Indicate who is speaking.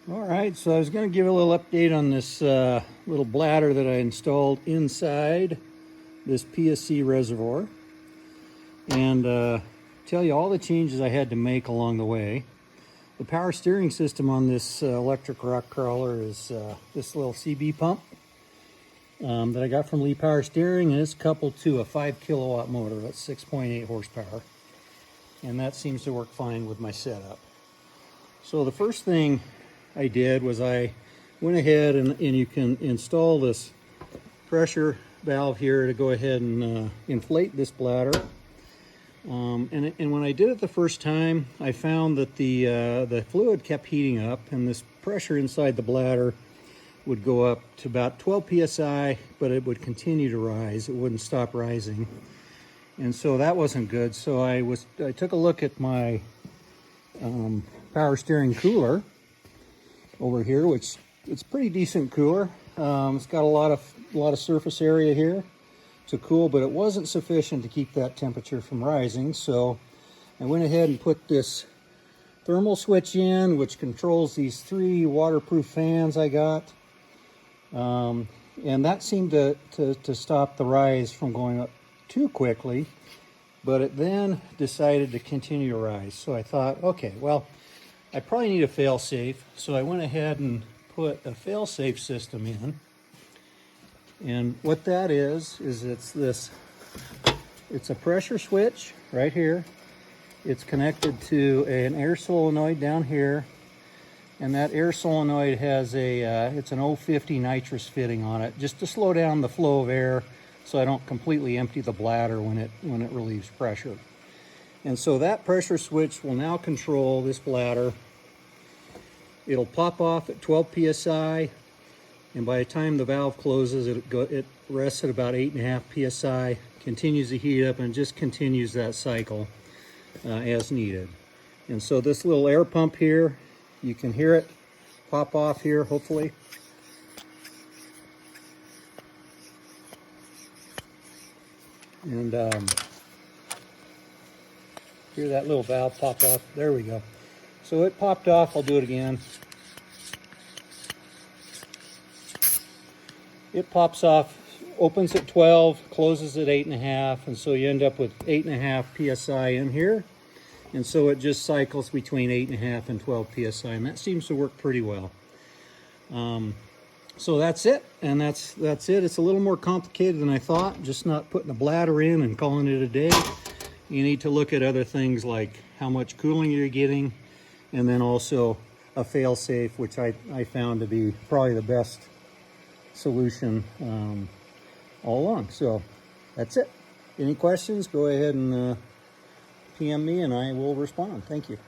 Speaker 1: All right, so I was going to give a little update on this little bladder that I installed inside this PSC reservoir and tell you all the changes I had to make along the way. The power steering system on this electric rock crawler is this little CB pump that I got from Lee Power Steering, and it's coupled to a 5 kilowatt motor. That's 6.8 horsepower, and that seems to work fine with my setup. So the first thing I did was I went ahead and you can install this pressure valve here to go ahead and inflate this bladder. And when I did it the first time, I found that the fluid kept heating up, and this pressure inside the bladder would go up to about 12 psi, but it would continue to rise. It wouldn't stop rising, and so that wasn't good. So I took a look at my power steering cooler over here, which it's pretty decent cooler. It's got a lot of surface area here to cool, but it wasn't sufficient to keep that temperature from rising. So I went ahead and put this thermal switch in, which controls these 3 waterproof fans I got, and that seemed to stop the rise from going up too quickly, but it then decided to continue to rise. So I thought, okay, well, I probably need a fail-safe, so I went ahead and put a fail-safe system in. And what that is it's a pressure switch right here. It's connected to an air solenoid down here, and that air solenoid has it's an 050 nitrous fitting on it, just to slow down the flow of air so I don't completely empty the bladder when it relieves pressure. And so that pressure switch will now control this bladder. It'll pop off at 12 psi, and by the time the valve closes, it rests at about 8.5 psi, continues to heat up, and just continues that cycle as needed. And so this little air pump here, you can hear it pop off here, hopefully. And hear that little valve pop off. There we go. So it popped off. I'll do it again. It pops off, opens at 12, closes at 8.5, and so you end up with 8.5 psi in here. And so it just cycles between 8.5 and 12 psi, and that seems to work pretty well. So that's it, and that's it. It's a little more complicated than I thought, just not putting a bladder in and calling it a day. You need to look at other things like how much cooling you're getting, and then also a fail-safe, which I found to be probably the best solution all along. So that's it. Any questions, go ahead and PM me and I will respond. Thank you.